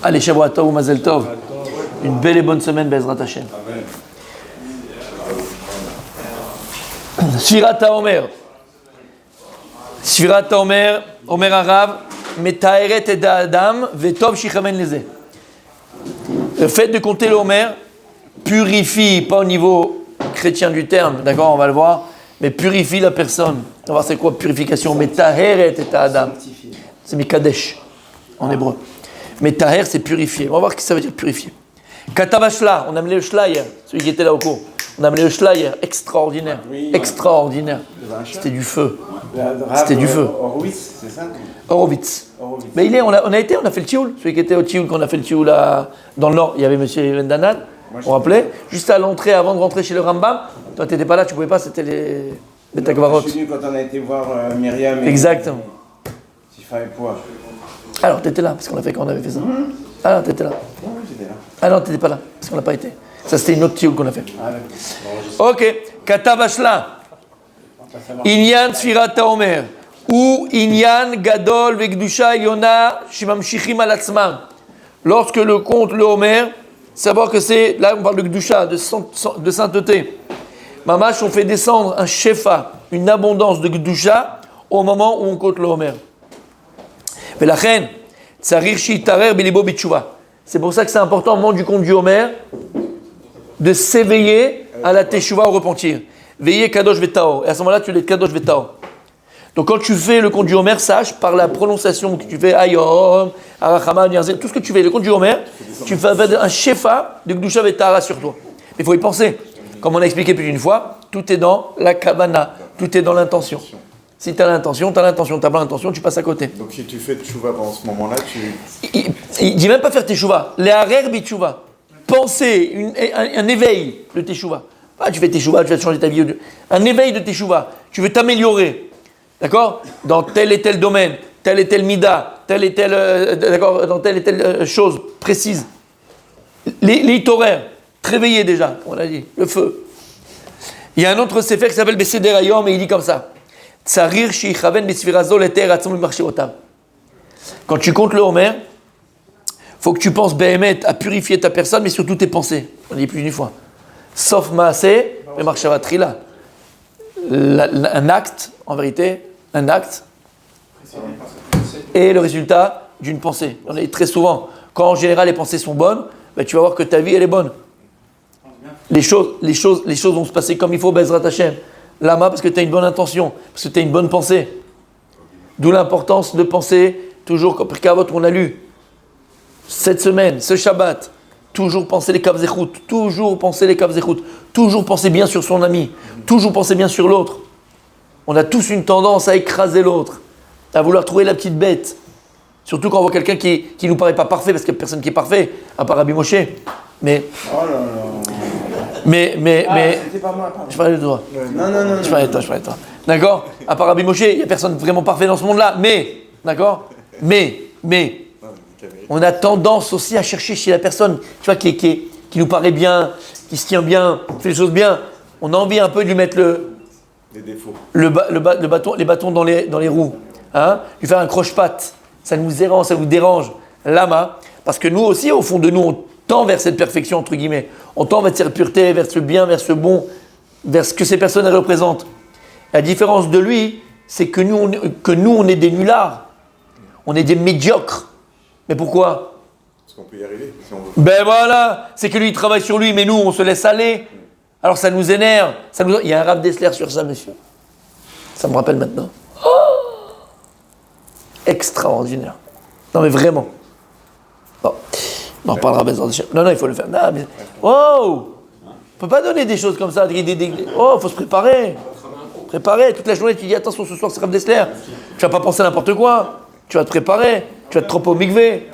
Allez, Shavua Tov ou Mazel Tov. Une belle et bonne semaine, Bezrat Hashem. Sfirat HaOmer. Sfirat HaOmer, Omer Arav, Metaeret et Adam, Vetov Shichamen Leze. Le fait de compter le Homer purifie, pas au niveau chrétien du terme, d'accord, on va le voir, mais purifie la personne. On va voir c'est quoi purification. Metaeret et Adam. C'est Mikadesh en hébreu. Metaher, c'est purifier. On va voir ce que ça veut dire purifier. Katavashla, on a amené le Shla hier, celui qui était là au cours. On a amené le Shla hier, extraordinaire. Extraordinaire. C'était du feu. C'était du feu. Horowitz, c'est ça? Horowitz. Mais on a fait le Tioul. Celui qui était au Tioul, qu'on a fait le Tioul dans le Nord, il y avait monsieur Vendanad. On vous rappelait, juste à l'entrée, avant de rentrer chez le Rambam. Toi, tu n'étais pas là, tu ne pouvais pas, c'était les Takvarot. Je suis venu quand on a été voir Myriam. Exactement. Si je fallait pouvoir. Alors, tu étais là, parce qu'on a fait quand on avait fait ça. Alors, tu étais là. Oui, j'étais là. Ah non, tu n'étais pas là, parce qu'on n'a pas été. Ça, c'était une autre tioule qu'on a fait. Ah, d'accord. Ok. Katavashla. Inyan Sfirat HaOmer. Ou Inyan Gadol Vekdusha Yona Shimamshichim Alatzmam. Lorsque le compte le Homer, savoir que c'est, là on parle de Gdusha, de sainteté. Mamash, on fait descendre un shefa, une abondance de Gdusha au moment où on compte le Homer. C'est pour ça que c'est important au moment du compte du Homer de s'éveiller à la Teshuvah, au repentir. Veiller Kadosh Vetao. Et à ce moment-là, tu es Kadosh Vetao. Donc quand tu fais le compte du Homer, sache par la prononciation que tu fais, Ayom, Arachama, tout ce que tu fais, le compte du Homer, tu fais un shefa de Gdusha Vetara sur toi. Mais il faut y penser. Comme on a expliqué plus d'une fois, tout est dans la Kavana, tout est dans l'intention. Si tu as l'intention, tu as l'intention. Tu n'as pas l'intention, tu passes à côté. Donc si tu fais Teshuvah pendant ce moment-là, Il dit même pas faire Teshuvah. Les harer biteshuvah. Penser, un éveil de Teshuvah. Ah, tu fais Teshuvah, tu vas te changer ta vie. Un éveil de Teshuvah. Tu veux t'améliorer. D'accord? Dans tel et tel domaine, tel et tel mida, tel et tel, d'accord, dans telle et telle chose précise. Les horaires, te réveiller déjà, on a dit, le feu. Il y a un autre sefer qui s'appelle Beseder Hayom et il dit comme ça. Tsarir shichaven besfirazol eter atzom marshiotav. Quand tu comptes le Homer, faut que tu penses Behemet à purifier ta personne, mais surtout tes pensées. On dit plus d'une fois. Sauf Maaseh, mais Marshavatrila. Un acte, en vérité, un acte est le résultat d'une pensée. On est très souvent, quand en général les pensées sont bonnes, ben tu vas voir que ta vie elle est bonne. Les choses vont se passer comme il faut, Bezrat Hashem. Lama, parce que tu as une bonne intention, parce que tu as une bonne pensée. D'où l'importance de penser, toujours, comme Pirkei on a lu, cette semaine, ce Shabbat, toujours penser les Kav Zechut, toujours penser les Kav Zechut, toujours penser bien sur son ami, toujours penser bien sur l'autre. On a tous une tendance à écraser l'autre, à vouloir trouver la petite bête. Surtout quand on voit quelqu'un qui nous paraît pas parfait, parce qu'il n'y a personne qui est parfait, à part Rabbi Moshe. Mais. Oh là là. Mais. C'était pas moi, pardon. Je parlais de toi. Non. Je parlais de toi. D'accord? À part Rabbi Moshe, il n'y a personne vraiment parfait dans ce monde-là. Mais. D'accord? Mais. On a tendance aussi à chercher chez la personne, tu vois, qui nous paraît bien, qui se tient bien, qui fait les choses bien. On a envie un peu de lui mettre les défauts. Les bâtons dans les roues. Hein? Lui faire un croche-patte. Ça nous dérange. Lama. Parce que nous aussi, au fond de nous, on tend vers cette perfection, entre guillemets. On tend vers cette pureté, vers ce bien, vers ce bon, vers ce que ces personnes représentent. La différence de lui, c'est que nous, on est des nullards. On est des médiocres. Mais pourquoi? Parce qu'on peut y arriver, si on veut. Ben voilà, c'est que lui, il travaille sur lui, mais nous, on se laisse aller. Alors ça nous énerve. Il y a un Rav Dessler sur ça, monsieur. Ça me rappelle maintenant. Oh, extraordinaire. Non, mais vraiment. Bon. On en reparlera besoin de chef. Non, il faut le faire. Non, mais... Oh, on ne peut pas donner des choses comme ça. Oh, il faut se préparer. Toute la journée, tu dis attention, ce soir, c'est Rav Dessler. Tu vas pas penser à n'importe quoi. Tu vas te préparer. Tu vas te trop au mikvé.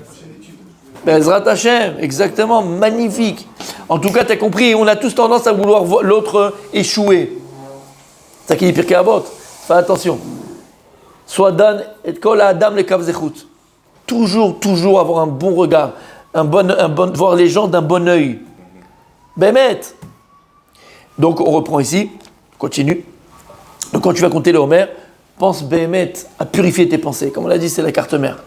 Bezrat Hashem, exactement, magnifique. En tout cas, tu as compris, on a tous tendance à vouloir l'autre échouer. C'est ça qui dit Pirkei Avot. Fais attention. Sois dan et kol adam le kav zechut. Toujours avoir un bon regard, voir les gens d'un bon œil. Bémet. Donc on reprend ici, continue. Donc quand tu vas compter le Homer, pense Bémet à purifier tes pensées. Comme on l'a dit, c'est la carte mère.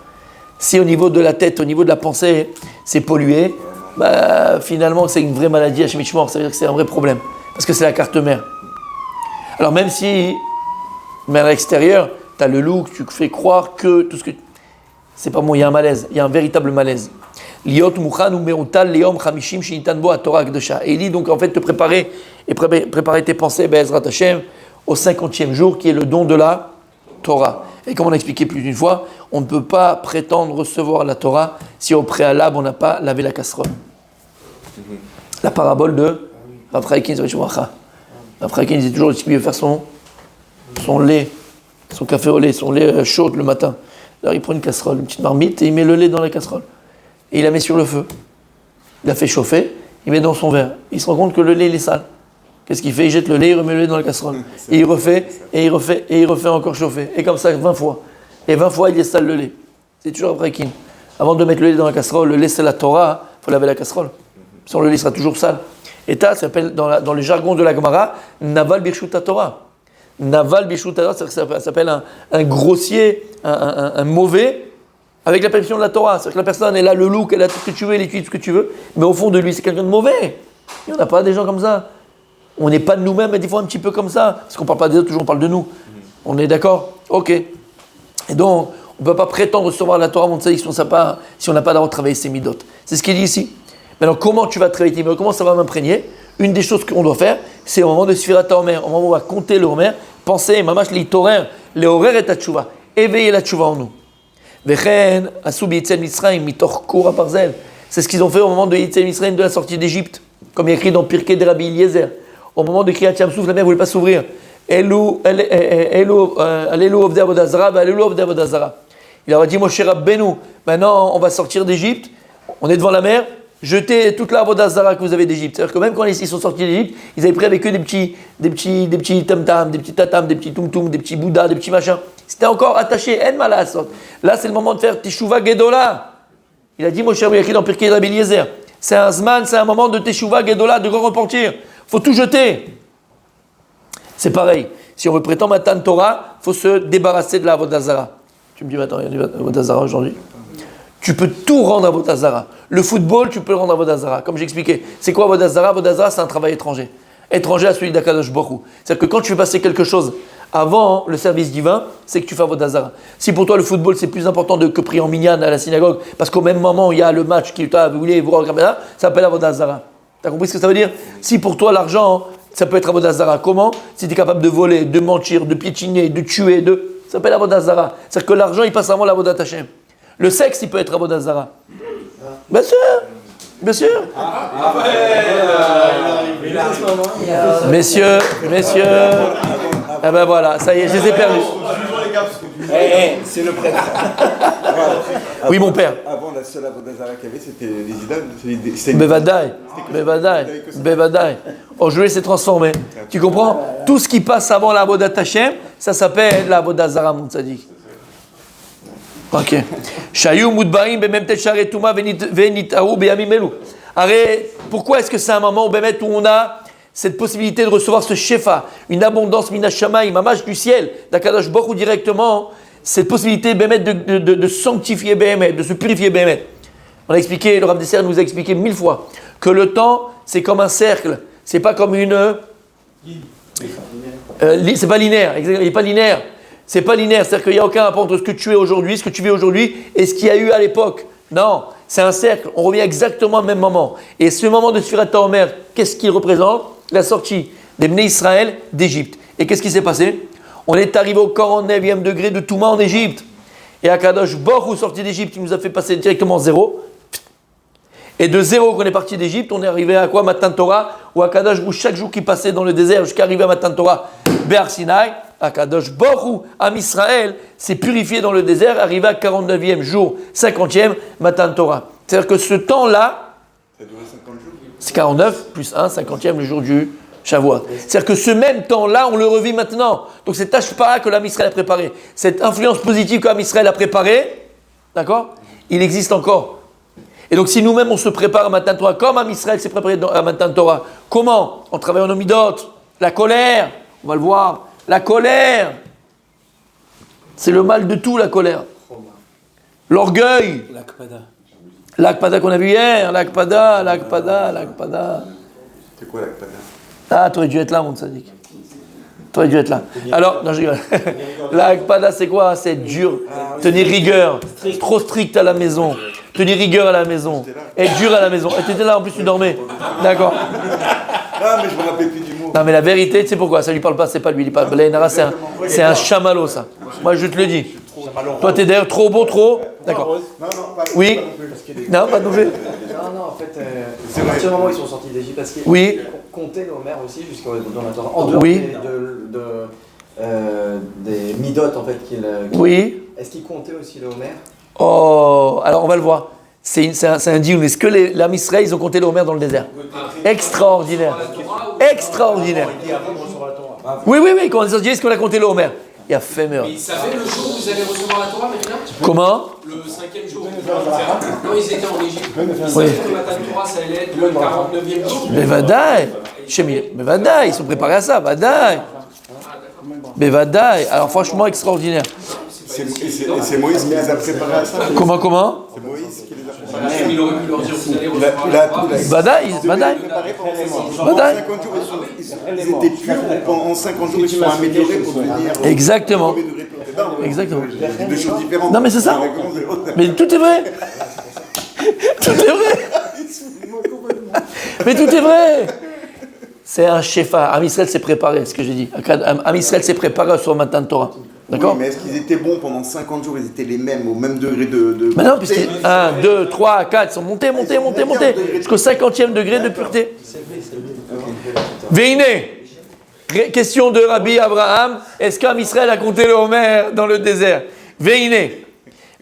Si au niveau de la tête, au niveau de la pensée, c'est pollué, bah, finalement, c'est une vraie maladie à Shemishmor, ça veut dire que c'est un vrai problème. Parce que c'est la carte mère. Alors même si, mais à l'extérieur, tu as le look, tu fais croire que tout ce que... C'est pas bon, il y a un malaise, il y a un véritable malaise. Liot mukhan ou meutal leom chamishim shinitan bo Torah kedosha. Et il dit donc en fait te préparer et préparer tes pensées, Be'ezrat Hashem, au 50e jour qui est le don de la Torah. Et comme on a expliqué plus d'une fois, on ne peut pas prétendre recevoir la Torah si au préalable on n'a pas lavé la casserole. La parabole de Rav Chaim Rav Chaim disait toujours qu'il veut faire son lait, son café au lait, son lait chaud le matin. Alors il prend une casserole, une petite marmite et il met le lait dans la casserole. Et il la met sur le feu. Il la fait chauffer, il met dans son verre. Il se rend compte que le lait il est sale. Qu'est-ce qu'il fait? Il jette le lait, il remet le lait dans la casserole. Et il refait, et il refait, et il refait encore chauffer. Et comme ça 20 fois. Et 20 fois il est sale le lait. C'est toujours après qu'il. Avant de mettre le lait dans la casserole, le lait c'est la Torah, il faut laver la casserole. Sinon le lait sera toujours sale. Et ça s'appelle dans le jargon de la Gemara, Naval Birshut Torah. Naval Birshut Torah, ça s'appelle un grossier, un mauvais, avec la permission de la Torah. C'est-à-dire que la personne, elle a le look, elle a tout ce que tu veux, elle étudie tout ce que tu veux, mais au fond de lui, c'est quelqu'un de mauvais. Il n'y en a pas des gens comme ça. On n'est pas de nous-mêmes, mais des fois un petit peu comme ça. Parce qu'on ne parle pas des autres, toujours on parle de nous. On est d'accord? Ok. Et donc, on ne peut pas prétendre recevoir la Torah, si on n'a pas d'abord travaillé ses midotes. C'est ce qu'il dit ici. Maintenant, comment tu vas travailler tes midotes? Comment ça va m'imprégner? Une des choses qu'on doit faire, c'est au moment de Sfirat HaOmer, au moment où on va compter le Homer, penser, mamash l'itorer, les horaires et ta tchouva, éveiller la tchouva en nous. Vechen, asub yitzel Mitzrayim, mitoch kura parzel. C'est ce qu'ils ont fait au moment de Yitzel Mitzrayim, de la sortie d'Égypte, comme il y a écrit dans Pirkei de Rabbi Eliezer. Au moment de Kriyat Yam-Souf, la mer ne voulait pas s'ouvrir. Alelu ovdei avodah zara, alelu ovdei avodah zara. Il leur a dit, Moshe Rabbeinu, maintenant on va sortir d'Égypte, on est devant la mer, jetez toute la avodah zara que vous avez d'Égypte. C'est-à-dire que même quand ils sont sortis d'Égypte, ils avaient pris avec eux des petits tam-tam, des petits tatam, des petits tum-tum, des petits bouddhas, des petits machins. C'était encore attaché, en malasot. Là, c'est le moment de faire teshuva gedola. Il a dit, Moshe Rabbeinu, dans Pirkei de Rabbi Eliezer, c'est un zman, c'est un moment de teshuva gedola, de grand repentir. Faut tout jeter. C'est pareil. Si on veut prétendre Matan Torah, il faut se débarrasser de la avodah zara. Tu me dis, attends, il y a du avodah zara aujourd'hui. Tu peux tout rendre à avodah zara. Le football, tu peux le rendre à avodah zara. Comme j'ai expliqué. C'est quoi avodah zara? Avodah zara, c'est un travail étranger. Étranger à celui d'Akadosh Baruch Hu. C'est-à-dire que quand tu fais passer quelque chose avant le service divin, c'est que tu fais avodah zara. Si pour toi le football c'est plus important que prier en minyan à la synagogue, parce qu'au même moment il y a le match qui t'a voulu voir ça s'appelle avodah zara. T'as compris ce que ça veut dire? Si pour toi l'argent, ça peut être avodah zara. Comment? Si tu es capable de voler, de mentir, de piétiner, de tuer, ça s'appelle avodah zara. C'est-à-dire que l'argent il passe avant l'avodah Hashem. Le sexe il peut être avodah zara. Bien sûr. Bien sûr. Messieurs. Ah ben voilà, ça y est, je les ai perdus. C'est le prêtre. Oui, mon père. Avant, la seule avodah zara qu'il y avait, c'était les idoles. Bevadaï. Aujourd'hui, c'est transformé. Tu comprends? Tout ce qui passe avant la avodat Hashem, ça s'appelle la avodah zara, mon tzaddik. Ok. Shayu mudbaim bemem tesharet tuma venitaru beyamim elu. Pourquoi est-ce que c'est un moment où on a cette possibilité de recevoir ce shefa, une abondance minashamayim, mamash du ciel, d'Akadosh Baruch Hu directement, cette possibilité de sanctifier Behemet, de se purifier Behemet. On a expliqué, le Rav Desser nous a expliqué 1000 fois que le temps c'est comme un cercle, c'est pas comme une. C'est pas linéaire, il n'est pas linéaire. C'est pas linéaire, c'est-à-dire qu'il n'y a aucun rapport entre ce que tu es aujourd'hui, ce que tu vis aujourd'hui et ce qu'il y a eu à l'époque. Non, c'est un cercle, on revient exactement au même moment. Et ce moment de Sfirat HaOmer, qu'est-ce qu'il représente? La sortie des Bnei Israël d'Égypte. Et qu'est-ce qui s'est passé? On est arrivé au 49e degré de Touma en Égypte. Et Akadosh Baruch Hu, sorti d'Égypte, il nous a fait passer directement 0. Et de 0 qu'on est parti d'Égypte, on est arrivé à quoi? Matan Torah, où Akadosh Baruch Hu, chaque jour qui passait dans le désert jusqu'à arriver à Matan Torah, Be'ar Sinai, Akadosh Baruch Hu, Am Israël, s'est purifié dans le désert, arrivé à 49e jour, 50e, Matan Torah. C'est-à-dire que ce temps-là, Ça a duré 50 jours. c'est 49 plus 1, 50e, le jour du Shavuot. C'est-à-dire que ce même temps-là, on le revit maintenant. Donc cette tâche-para que l'Am Israël a préparée, cette influence positive que l'Am Israël a préparée, d'accord? Il existe encore. Et donc si nous-mêmes on se prépare à Matan Torah, comme Am Israël s'est préparé à Matan Torah, comment? En travaillant nos midot, la colère, on va le voir, la colère, c'est le mal de tout, la colère. L'orgueil. L'Akpada. L'Akpada qu'on a vu hier. L'Akpada. C'est quoi l'Akpada? Ah, t'aurais dû être là, mon tzaddik. T'aurais dû être là. Alors, non, je rigole. L'Akpada, c'est quoi? C'est dur. Tenir rigueur. Trop strict à la maison. Tenir rigueur à la maison. Être dur à la maison. Et t'étais là, en plus, tu dormais. D'accord. Ah, mais je me rappelle plus du mot. Non, mais la vérité, tu sais pourquoi? Ça lui parle pas, c'est pas lui. Il parle. Blainara, c'est un chamallow, ça. Moi, je te le dis. Toi, t'es d'ailleurs trop beau, trop. D'accord. Non, pas Oui. Non, pas de nouvelles. Non, en fait, à partir du moment où ils sont sortis d'Égypte, parce qu'ils Oui. comptaient l'Omer aussi, jusqu'au dans la Torah, en dehors Oui. des midotes, en fait, Oui. Est-ce qu'ils comptaient aussi le Homer? Oh, alors on va le voir. C'est un dioun. Est-ce que l'âme Israël, ils ont compté le Homer dans le désert? Extraordinaire. Extraordinaire. Oui, quand on est sorti, est-ce qu'on a compté le Homer? Il y a fait meurtre. Mais ils savaient le jour où vous allez recevoir la Torah, Mérina? Comment? Le 5e jour. Quand ils étaient en Égypte. Ils savaient que le matin de Torah, ça allait être le 49e jour. Mais Vadaï. Mais Vadaï, ils sont préparés à ça. Vadaï. Mais Vadaï. Alors franchement, extraordinaire. C'est Moïse qui les a préparés à ça. Comment? C'est Moïse qui les a préparés. Il aurait pu leur dire vous allez recevoir la Torah. Vadaï. Pendant 50 jours, ils étaient purs. Pendant 50 jours, ils se sont améliorés pour devenir. Exactement. premier degré pur. Exactement. Deux choses différentes. Non, mais c'est ça. Mais tout est vrai. Tout est vrai. Mais tout est vrai. C'est un shefa. Am Israël s'est préparé, ce que j'ai dit. Am Israël s'est préparé sur le matin de Torah. D'accord? Oui, mais est-ce qu'ils étaient bons pendant 50 jours? Ils étaient les mêmes, au même degré de Mais non, puisque 1, 2, 3, 4, ils sont montés. Jusqu'au 50e degré de pureté. Veiné. Question de Rabbi Abraham. Est-ce qu'Am Israël a compté le Homer dans le désert? Veiné.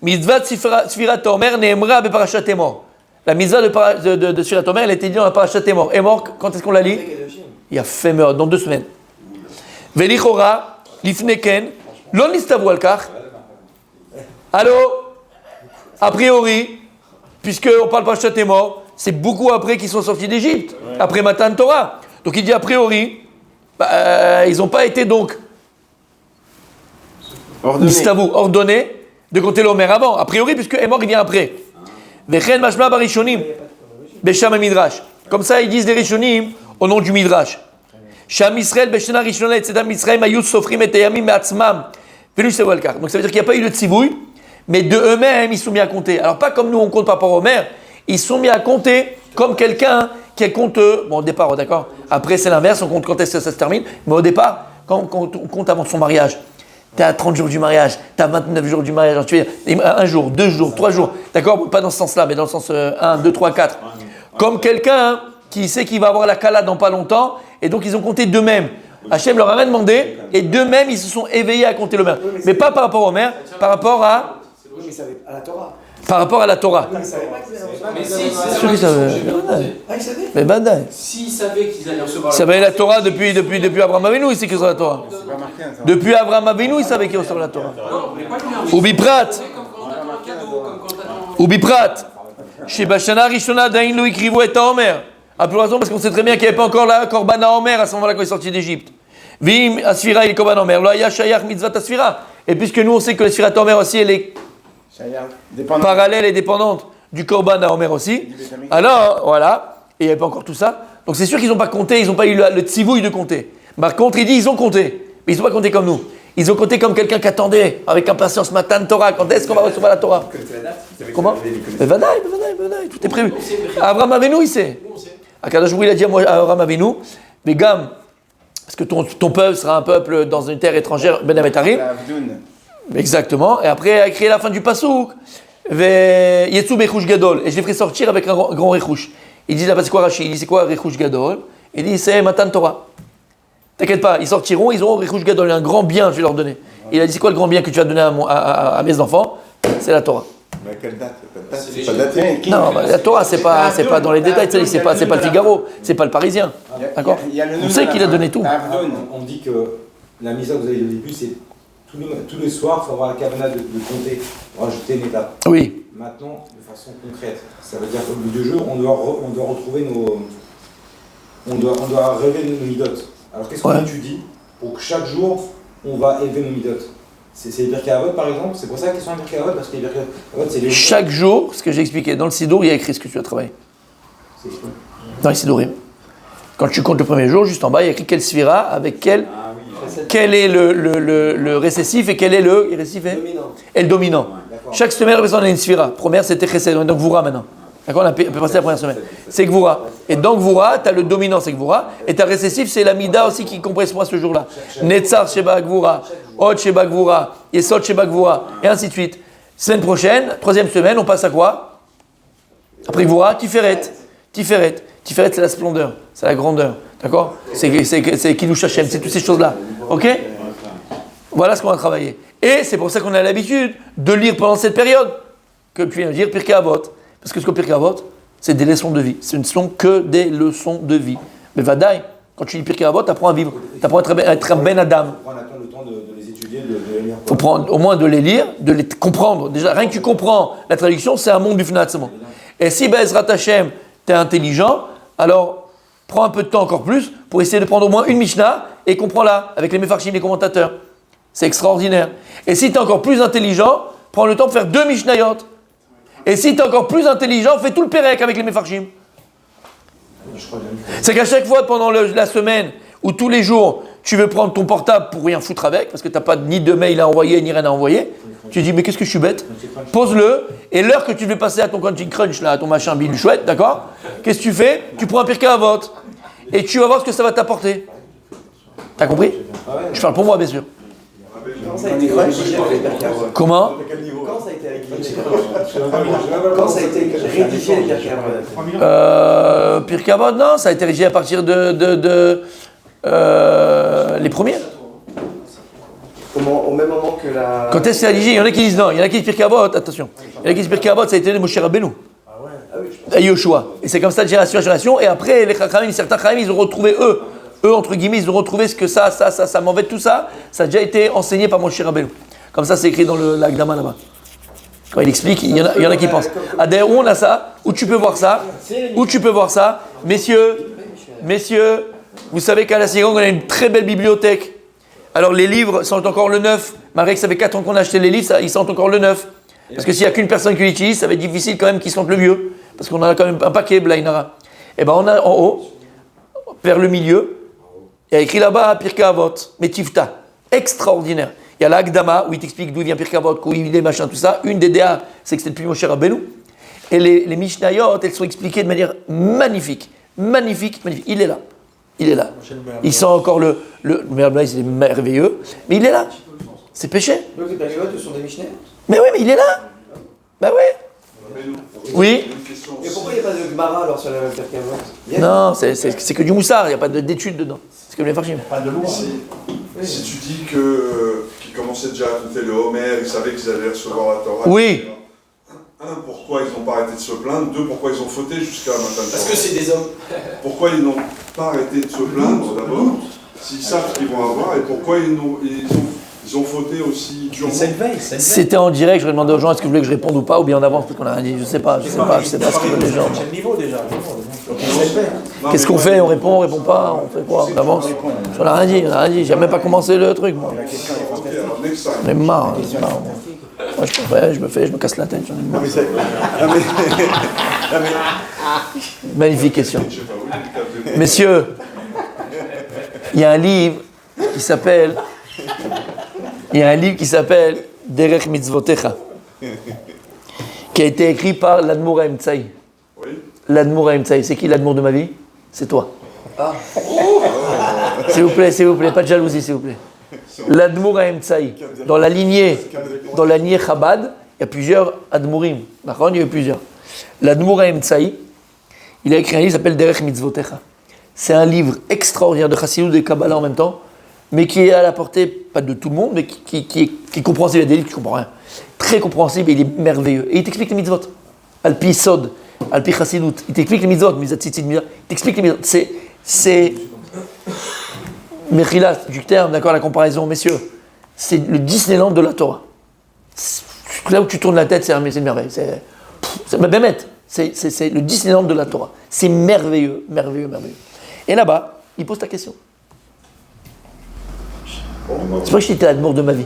Mitzvah Sfirat Homer ne'emra beparashat Emor. La mitzvah de Sfirat Homer, elle a été dit dans la parashat Emor. Emor, quand est-ce qu'on la lit? Il y a fait meurtre, dans 2 semaines. Velichora, lifneken, l'on nistavu al kach. Allô? A priori, puisqu'on parle parashat Emor, c'est beaucoup après qu'ils sont sortis d'Égypte, après Matan Torah. Donc il dit a priori, ils n'ont pas été donc ordonnés de compter l'Omer avant. A priori, puisque Emor il vient après. Vechen mashma barishonim, besham midrash. Comme ça, ils disent les rishonim au nom du midrash. Sham Israël beshana rishona et tzedam Israël mayut sofrim et yamim me'atzmam. Donc ça veut dire qu'il n'y a pas eu de tzivouille, mais de eux-mêmes ils sont mis à compter. Alors pas comme nous on compte par rapport au Omer, ils sont mis à compter comme quelqu'un qui compte. Bon au départ, d'accord. Après c'est l'inverse, on compte quand est-ce que ça se termine. Mais au départ, quand on compte avant son mariage. Tu as 30 jours du mariage, tu as 29 jours du mariage, alors tu fais 1 jour, 2 jours, 3 jours, d'accord? Pas dans ce sens-là, mais dans le sens 1, 2, 3, 4. Comme quelqu'un qui sait qu'il va avoir la Kala dans pas longtemps, et donc ils ont compté d'eux-mêmes. Hachem leur a rien demandé, et d'eux-mêmes ils se sont éveillés à compter le Omer. Mais pas par rapport au Omer, par rapport à... Oui, mais ça avait à la Torah. Par rapport à la Torah. Ils ne savaient pas qu'ils allaient recevoir. Mais si, Ceux qui savaient. Ah, ils savaient? Mais Badaï. s'ils savaient qu'ils allaient recevoir Ils savaient la Torah depuis Abraham Avinu, ils savaient qu'ils reçoivent la Torah. Depuis Abraham Avinu, ils savaient qu'ils reçoivent la Torah. Ou Biprat. Ou Biprat. Chez Bashana Rishona Dain Louis Krivo et Omer. À plus raison parce qu'on sait très bien qu'il n'y avait pas encore la Korban Omer à ce moment-là quand il est sorti d'Égypte. Vim Asfira il Korban Omer. Lo Aya Shayach Mitzvat Asfira. Et puisque nous on sait que la Sfirat Omer aussi elle est parallèle et dépendante du Korban Omer aussi. Alors voilà, et il n'y avait pas encore tout ça. Donc c'est sûr qu'ils n'ont pas compté, ils n'ont pas eu le tzivouille de compter. Par contre, il dit ils ont compté, mais ils n'ont pas compté comme nous. Ils ont compté comme quelqu'un qui attendait avec impatience Matan Torah. Quand est-ce qu'on va recevoir la Torah? Comment? Mais Vadaï, tout est prévu. Abraham Avinu, il sait. Akadosh Baruch Hu, il a dit à Abraham Avinu, mais Gam, parce que ton peuple sera un peuple dans une terre étrangère, Ben Avetarim. Exactement. Et après, il a écrit la fin du pasouk. Yetsu Bechouch Gadol. Et je les ferai sortir avec un grand Rechouch. Il dit là-bas, c'est quoi Rashi? Il dit, c'est quoi Rechouch Gadol? Il dit, c'est Matan Torah. T'inquiète pas, ils sortiront, ils auront Rechouch Gadol. Un grand bien, je vais leur donner. Il a dit, c'est quoi le grand bien que tu vas donner à mes enfants? C'est la Torah. Mais à quelle date? C'est pas daté. Non, la Torah, c'est pas dans les détails. C'est pas le Figaro, c'est pas le Parisien. D'accord? On sait qu'il a donné tout. On dit que la mise que vous avez au début, c'est tous les soirs, il faut avoir la kavana de compter, rajouter une étape. Oui. Maintenant, de façon concrète, ça veut dire que le deux jours, on doit retrouver on doit relever nos midotes. Alors qu'est-ce qu'on étudie pour que chaque jour, on va élever nos midotes? C'est les Pirkei Avot par exemple? C'est pour ça qu'ils sont les Pirkei Avot? Parce que les Pirkei Avot, c'est les... Chaque jour, ce que j'ai expliqué, dans le Sidour, il y a écrit ce que tu as travaillé. C'est quoi? Dans les Sidourim. Quand tu comptes le premier jour, juste en bas, il y a écrit quel sphira, avec quel est le récessif et quel est le récessif et le dominant. Chaque semaine représente une sphira. Première, c'était Chesed, donc Gvura maintenant. D'accord, on peut passer la première semaine. C'est Gvura. Et dans Gvura, tu as le dominant, c'est Gvura. Et tu as récessif, c'est la Mida aussi qui compresse-moi ce jour-là. Netzar Sheba Gvura, Od Sheba Gvura, Yesod Sheba Gvura, et ainsi de suite. Semaine prochaine, troisième semaine, on passe à quoi? Après Gvura, Tiferet. Tiferet, c'est la splendeur, c'est la grandeur. D'accord? C'est Kiddush Hashem, c'est toutes ces choses-là. Ok? Voilà ce qu'on va travailler. Et c'est pour ça qu'on a l'habitude de lire pendant cette période que tu viens de dire Pirkei Avot. Parce que ce que Pirkei Avot, c'est des leçons de vie. Ce ne sont que des leçons de vie. Mais Vadaï, quand tu lis Pirkei Avot, tu apprends à vivre. Tu apprends à être un Ben Adam. On a le temps de les étudier, de les lire. Il faut prendre au moins de les lire, de les comprendre. Déjà, rien que tu comprends la traduction, c'est un monde du Fnatzmo. Et si Bezrat Hashem, tu es intelligent, alors prends un peu de temps encore plus pour essayer de prendre au moins une Mishnah et comprends-la avec les Mefarshim, les commentateurs. C'est extraordinaire. Et si tu es encore plus intelligent, prends le temps de faire 2 Mishnayot. Et si tu es encore plus intelligent, fais tout le Pérec avec les Mefarshim. C'est qu'à chaque fois pendant la semaine ou tous les jours, tu veux prendre ton portable pour rien foutre avec, parce que tu n'as pas ni de mail à envoyer, ni rien à envoyer. Tu te dis, mais qu'est-ce que je suis bête? Pose-le, et l'heure que tu veux passer à ton Counting Crunch, là, à ton machin Bill chouette, d'accord? Qu'est-ce que tu fais? Tu prends un Pirkei Avot, et tu vas voir ce que ça va t'apporter. T'as compris? Je parle pour moi, bien sûr. Quand ça a été rédigé avec les Pirkei Avot? Comment? Quand ça a été rédigé? Quand ça a été rédigé les Pirkei Avot? Pirkei Avot, non, ça a été rédigé à partir les premiers. Au même moment que la... Quand est-ce que c'est rédigé? Il y en a qui disent non, il y en a qui disent Pirkei Avot, attention. Il y en a qui disent Pirkei Avot, ça a été les Moshe Rabbeinu. À Yoshua. Et c'est comme ça de génération en génération. Et après, les Chachamim, certains Chachamim, ils ont retrouvé eux, entre guillemets, ils ont retrouvé ce que ça m'embête tout ça. Ça a déjà été enseigné par Moshe Rabbeinu. Comme ça, c'est écrit dans l'Agdama là-bas. Quand il explique, il y en a qui pensent. D'ailleurs, où on a ça, où tu peux voir ça, messieurs, vous savez qu'à la synagogue, on a une très belle bibliothèque. Alors les livres sentent encore le neuf. Malgré que ça fait 4 ans qu'on a acheté les livres, ils sentent encore le neuf. Parce que s'il n'y a qu'une personne qui l'utilise, ça va être difficile quand même qu'ils sentent le vieux. Parce qu'on a quand même un paquet, Blainara. Et ben on a en haut, vers le milieu, il y a écrit là-bas Pirkei Avot, Metivta. Extraordinaire. Il y a l'Agdama où il t'explique d'où vient Pirkei Avot, où il est, machin, tout ça. Une des DA, c'est que c'était depuis Moshe Rabbeinu. Et les Mishnayot, elles sont expliquées de manière magnifique. Magnifique. Il est là. Il sent encore le Blaise, il est merveilleux, mais il est là. C'est péché. Donc les Pirkei Avot sont des Mishnayot? Mais oui, mais il est là. Bah oui. Oui. Et pourquoi il n'y a pas de Gemara alors sur la Pirkei Avot? Non, c'est que du moussard, il n'y a pas d'études dedans. C'est comme les Farshim. Pas de loi. Si tu dis qu'ils commençaient déjà à compter le Homer, ils savaient qu'ils allaient recevoir la Torah. Oui. Un, pourquoi ils n'ont pas arrêté de se plaindre. Deux, pourquoi ils ont fauté jusqu'à maintenant. Parce que c'est des hommes. Pourquoi ils n'ont pas arrêté de se plaindre d'abord, s'ils savent ce qu'ils vont avoir, et pourquoi ils ont fauté aussi durement. C'était en direct, je vais demander aux gens est-ce que vous voulez que je réponde ou pas, ou bien en avance, parce qu'on a rien dit. Je sais pas ce que veulent les gens. C'est le niveau déjà. Qu'est-ce qu'on fait? On répond pas, on fait quoi? On avance? On n'a rien dit, j'ai même pas commencé le truc, moi. Ok, alors next time. J'en ai marre. Moi, je me casse la tête, j'en ai marre. Magnifique question. Messieurs, il y a un livre qui s'appelle Derech Mitzvotecha, qui a été écrit par l'Admour Haïm-Tsaï. Oui. L'Admour Haïm-Tsaï, c'est qui l'Admour de ma vie? C'est toi. S'il vous plaît, pas de jalousie, s'il vous plaît. L'Admour Haïm-Tsaï, dans la lignée Chabad, il y a plusieurs Admourim. D'accord, il y a eu plusieurs. L'Admour Haïm-Tsaï, il a écrit un livre qui s'appelle Derech Mitzvotecha. C'est un livre extraordinaire de Chassidut et de Kabbalah en même temps, mais qui est à la portée, pas de tout le monde, mais qui est compréhensible. Il y a des livres qui ne comprennent rien. Très compréhensible et il est merveilleux. Et il t'explique les mitzvot. Alpi Sod, Alpi Chassidut. Il t'explique les mitzvot, il t'explique les mitzvot. C'est Mechila, du terme, d'accord, la comparaison, messieurs. C'est le Disneyland de la Torah. Là où tu tournes la tête, c'est une merveille. C'est Bémet. C'est le Disneyland de la Torah. C'est merveilleux. Et là-bas, il pose ta question. C'est pas que j'étais l'Admour de ma vie.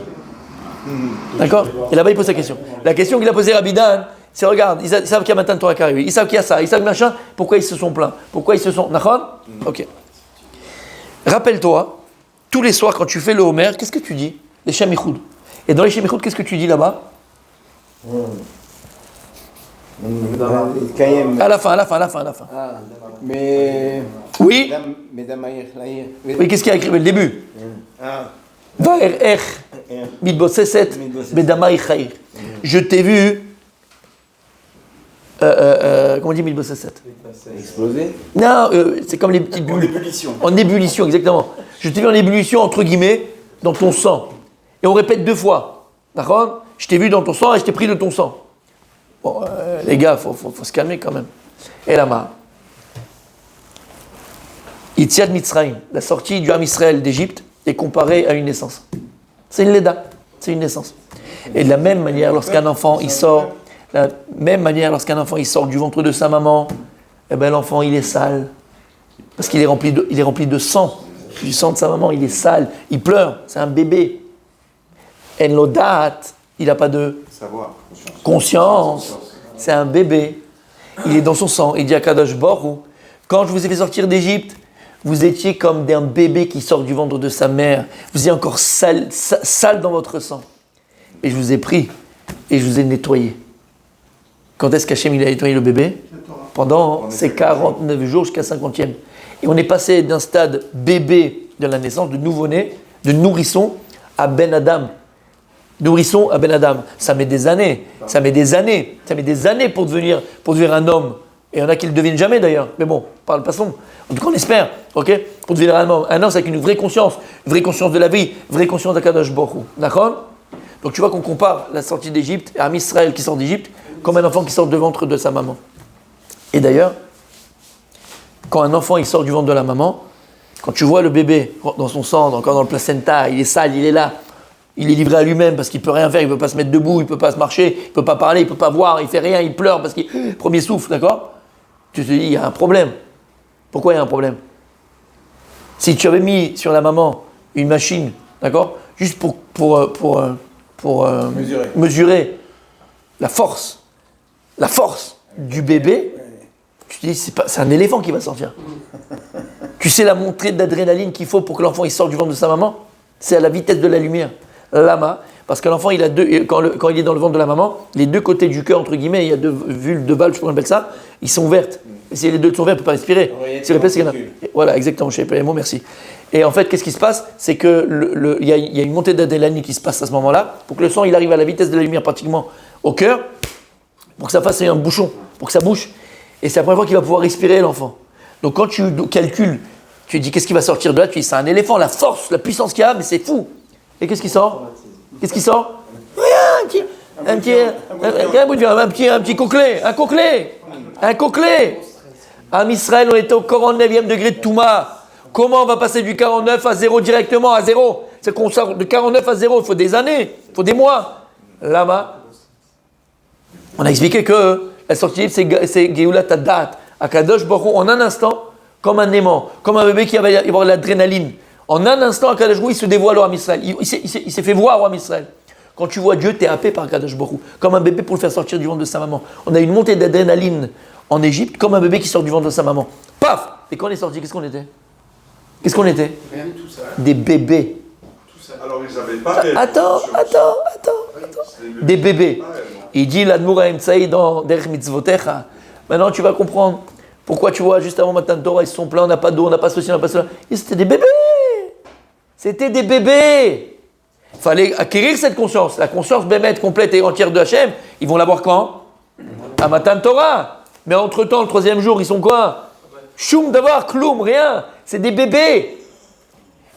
D'accord? Et là-bas, il pose sa question. La question qu'il a posée à Rabbi Dan, c'est regarde, ils savent qu'il y a Matan Torah qui arrive, ils savent qu'il y a ça, ils savent machin, pourquoi ils se sont plaints? Pourquoi ils se sont. D'accord? Ok. Rappelle-toi, tous les soirs, quand tu fais le Homer, qu'est-ce que tu dis? Les Shem Yichud. Et dans les Shem Yichud, qu'est-ce que tu dis là-bas? À la fin. Mais. Oui? Oui, qu'est-ce qu'il y a écrit? Le début. Mitboseset, Bedamai Chair. Je t'ai vu. Comment on dit Mitboseset? Explosé? Non, c'est comme les petites bulles. En ébullition. En ébullition, exactement. Je t'ai vu en ébullition, entre guillemets, dans ton sang. Et on répète 2 fois. D'accord? Je t'ai vu dans ton sang et je t'ai pris de ton sang. Bon, les gars, faut se calmer quand même. Et là-bas. Yetziat Mitzrayim, la sortie du Ham Israël d'Égypte, est comparée à une naissance. C'est une Leda, c'est une naissance. Et de la même manière, lorsqu'un enfant il sort, du ventre de sa maman, eh ben l'enfant il est sale. Parce qu'il est rempli de sang. Du sang de sa maman, il est sale, il pleure, c'est un bébé. En lodat, il n'a pas de Savoir. conscience. C'est un bébé. Il est dans son sang. Il dit à Kadosh Baruch, quand je vous ai fait sortir d'Égypte, vous étiez comme un bébé qui sort du ventre de sa mère. Vous étiez encore sale dans votre sang. Et je vous ai pris et je vous ai nettoyé. Quand est-ce qu'Hachem il a nettoyé le bébé? Pendant ces 49 jours jusqu'à 50e. Et on est passé d'un stade bébé de la naissance, de nouveau-né, de nourrisson à Ben Adam. Nourrisson à Ben Adam. Ça met des années pour devenir un homme. Et il y en a qui ne le deviennent jamais d'ailleurs. Mais bon, passons. En tout cas, on espère, ok? Pour devenir un homme c'est avec une vraie conscience de la vie, vraie conscience d'Akadosh Baruch Hu. D'accord? Donc tu vois qu'on compare la sortie d'Égypte à Israël qui sort d'Égypte comme un enfant qui sort du ventre de sa maman. Et d'ailleurs, quand un enfant il sort du ventre de la maman, quand tu vois le bébé dans son sang, encore dans le placenta, il est sale, il est là, il est livré à lui-même parce qu'il ne peut rien faire, il ne peut pas se mettre debout, il ne peut pas se marcher, il ne peut pas parler, il ne peut pas voir, il ne fait rien, il pleure parce qu'il... Premier souffle, d'accord? Tu te dis, il y a un problème. Pourquoi il y a un problème? Si tu avais mis sur la maman une machine, d'accord? Juste pour mesurer la force du bébé, tu te dis, c'est un éléphant qui va sortir. Tu sais la montée d'adrénaline qu'il faut pour que l'enfant il sorte du ventre de sa maman? C'est à la vitesse de la lumière. Lama, parce que l'enfant, il a quand il est dans le ventre de la maman, les deux côtés du cœur, entre guillemets, il y a deux vulves, deux valves, je sais pas comment on appelle ça, ils sont ouvertes. Et si les deux sont ouvertes, il ne peut pas respirer. Si répète, c'est qu'il y en a. Voilà, exactement, je sais pas les mots, merci. Et en fait, qu'est-ce qui se passe? C'est que il y a une montée d'adrénaline qui se passe à ce moment-là, pour que le sang il arrive à la vitesse de la lumière pratiquement au cœur, pour que ça fasse un bouchon, pour que ça bouche. Et c'est la première fois qu'il va pouvoir respirer, l'enfant. Donc quand tu calcules, tu dis qu'est-ce qui va sortir de là, tu dis c'est un éléphant, la force, la puissance qu'il y a, mais c'est fou. Et qu'est-ce qui sort? Qu'est-ce qui sort? Rien, un petit coquelet, un coquelet. En Israël, on était au 49e degré de Touma. Comment on va passer du 49 à 0 directement à 0? C'est qu'on sort de 49 à 0, il faut des années, il faut des mois. Là-bas, on a expliqué que la sortie, c'est Géoulat Hadat. Akadosh Baruch Hu, en un instant, comme un aimant, comme un bébé qui va y avoir l'adrénaline. En un instant, Akadosh Baruch Hu, il se dévoile au Ham Israël. Il s'est fait voir au Ham Israël. Quand tu vois Dieu, tu es happé par Akadosh Baruch Hu, comme un bébé pour le faire sortir du ventre de sa maman. On a une montée d'adrénaline en Égypte, comme un bébé qui sort du ventre de sa maman. Paf! Et quand on est sorti, qu'est-ce qu'on était? Rien du tout ça. Des bébés. Alors ils n'avaient pas réellement Attends. Des bébés. Il dit l'Admour Haïmtsaï dans Derech Mitzvotecha. Maintenant tu vas comprendre pourquoi tu vois juste avant Matan Torah, ils se sont plaints, on n'a pas d'eau, on n'a pas ceci, on n'a pas cela. Et c'était des bébés. C'était des bébés. Il fallait acquérir cette conscience. La conscience bémette complète et entière de Hachem, ils vont l'avoir quand? À Matan Torah. Mais entre-temps, le 3e jour, ils sont quoi? Choum d'avoir, kloum, rien. C'est des bébés.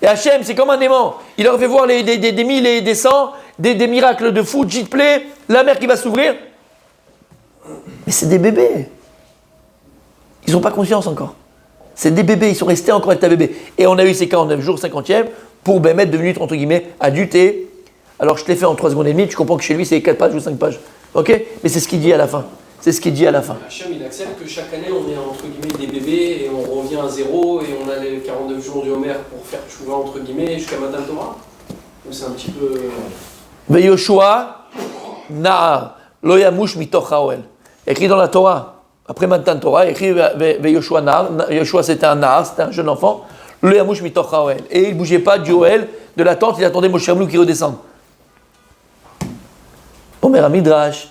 Et Hachem, c'est comme un aimant. Il leur fait voir des mille et des cents, des miracles de foot, gîte play, la mer qui va s'ouvrir. Mais c'est des bébés. Ils n'ont pas conscience encore. C'est des bébés, ils sont restés encore état bébé. Et on a eu ces 49 jours, 50e, pour être devenu, entre guillemets, adulte. Alors je te l'ai fait en 3 secondes et demie, tu comprends que chez lui, c'est 4 pages ou 5 pages. Ok? Mais c'est ce qu'il dit à la fin. Hachem, il accepte que chaque année, on est entre guillemets des bébés et on revient à 0 et on a les 49 jours du Homer pour faire tchouva entre guillemets jusqu'à Matan Torah. Donc c'est un petit peu... Veyoshua Na'ar, Lo Yamush Mitoch Haoel. Écrit dans la Torah. Après Matan Torah, écrit Veyoshua Na'ar. Yoshua c'était un Na'ar, c'était un jeune enfant. Lo Yamush Mitoch Haoel. Et il ne bougeait pas du Oel, de la tente, il attendait Moshe Rabbeinu qui redescende. Omer Midrash,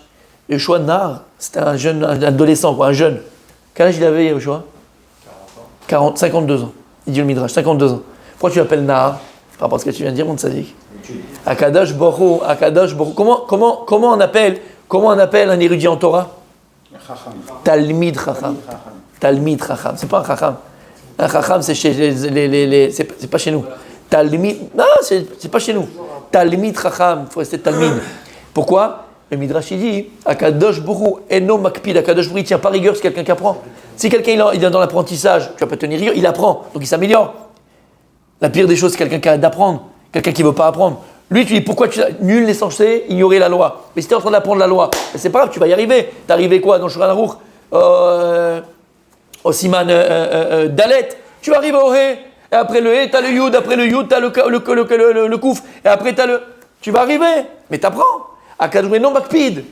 Yoshua Na'ar, c'était un jeune, un adolescent, quoi, un jeune. Quel âge il avait, Yoshua 52 ans. Il dit le Midrash, 52 ans. Pourquoi tu l'appelles Na'ar? Par rapport à ce que tu viens de dire, mon tzaddik. Akadosh Baruch Hu. Comment on appelle un érudit en Torah? Talmid Chacham. Talmid Chacham. C'est pas un Chacham. Un Chacham, c'est chez c'est pas chez nous. Talmid, non, c'est pas chez nous. Talmid Chacham, il faut rester Talmid. Pourquoi? Le Midrash il dit Akadosh Baruch Hu eno makpid. Akadosh Baruch Hu, il tient pas rigueur sur quelqu'un qui apprend. Si quelqu'un il est dans l'apprentissage, tu vas pas tenir rigueur, il apprend, donc il s'améliore. La pire des choses, c'est quelqu'un qui arrête d'apprendre, quelqu'un qui ne veut pas apprendre. Lui, tu dis pourquoi nul n'est censé ignorer la loi. Mais si tu es en train d'apprendre la loi, c'est pas grave, tu vas y arriver. Tu es arrivé quoi dans Shulchan Aruch au Siman Dalet. Tu vas arriver au He, et après le He, tu as le Yud, après le Yud, tu as le Kouf, et après tu as le. Tu vas arriver, mais tu apprends. Akadosh non Makpid.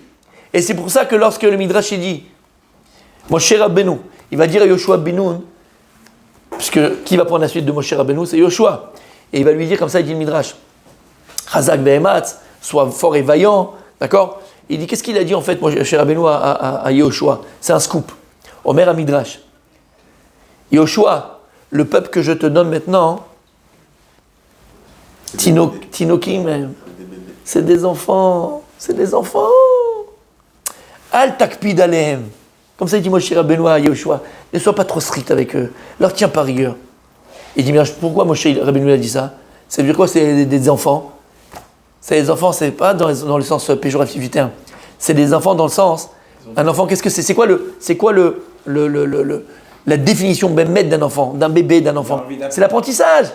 Et c'est pour ça que lorsque le Midrash dit Moshe Rabbeinu, il va dire à Yoshua Benoun, puisque qui va prendre la suite de Moshe Rabbeinu, c'est Yoshua. Et il va lui dire comme ça, il dit le Midrash, Chazak Behematz, sois fort et vaillant, d'accord? Il dit, qu'est-ce qu'il a dit en fait, Moshe Rabbeinu à Yoshua? C'est un scoop. Omer à Midrash. Yoshua, le peuple que je te donne maintenant, Tinokim, c'est des enfants, Al takpid alehem. Comme ça, il dit Moshe Rabbeinu à Yoshua, ne sois pas trop strict avec eux, leur tiens pas rigueur. Il dit, mais pourquoi Moshe Rabbeinu a dit ça? Ça veut dire quoi? C'est des enfants. C'est des enfants, c'est pas dans le sens péjoratif du terme. C'est des enfants dans le sens. Un enfant, qu'est-ce que c'est? C'est quoi la définition même d'un enfant, d'un bébé, d'un enfant? C'est l'apprentissage.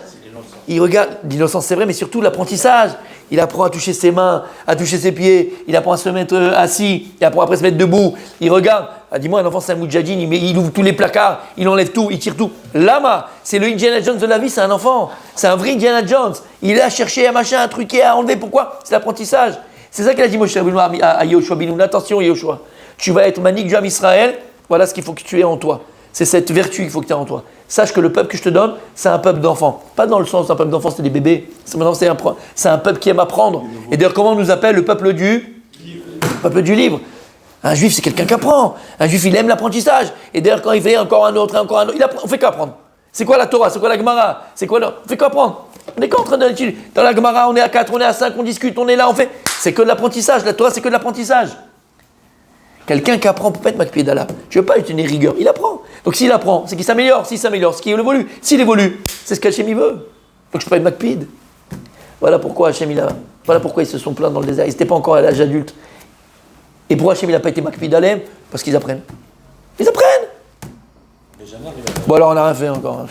Il regarde, l'innocence c'est vrai, mais surtout l'apprentissage. Il apprend à toucher ses mains, à toucher ses pieds, il apprend à se mettre assis, il apprend après à se mettre debout, il regarde. Ah, dis-moi, un enfant c'est un moudjahidine, il ouvre tous les placards, il enlève tout, il tire tout. Lama, c'est le Indiana Jones de la vie, c'est un enfant. C'est un vrai Indiana Jones. Il a cherché un machin, un truqué, à enlever. Pourquoi? C'est l'apprentissage. C'est ça qu'il a dit Moshe Rabbeinu à Yoshua Binoun. Attention Yoshua, tu vas être manique du Ham Israël, voilà ce qu'il faut que tu aies en toi. C'est cette vertu qu'il faut que tu aies en toi. Sache que le peuple que je te donne, c'est un peuple d'enfants. Pas dans le sens d'un peuple d'enfants, c'est des bébés. C'est un peuple qui aime apprendre. Et d'ailleurs, comment on nous appelle le peuple du livre? Un juif, c'est quelqu'un qui apprend. Un juif, il aime l'apprentissage. Et d'ailleurs, quand il fait encore un autre, on fait qu'apprendre. C'est quoi la Torah? C'est quoi la Gemara? On fait qu'apprendre. On est qu'en train d'étudier. Dans la Gemara, on est à 4, on est à 5, on discute, on est là, on fait. C'est que de l'apprentissage. La Torah, c'est que de l'apprentissage. Quelqu'un qui apprend peut pas être Makpid Allah. Tu veux pas être une rigueur, il apprend. Donc s'il apprend, c'est qu'il s'améliore. S'il s'améliore, c'est qu'il évolue. S'il évolue, c'est ce qu'Hachem il veut. Donc je peux pas être Makpid. Voilà pourquoi voilà pourquoi ils se sont plaints dans le désert. Ils n'étaient pas encore à l'âge adulte. Et pourquoi Hachem il n'a pas été Makpid Alem? Parce qu'ils apprennent. Ils apprennent. Bon alors on n'a rien fait encore.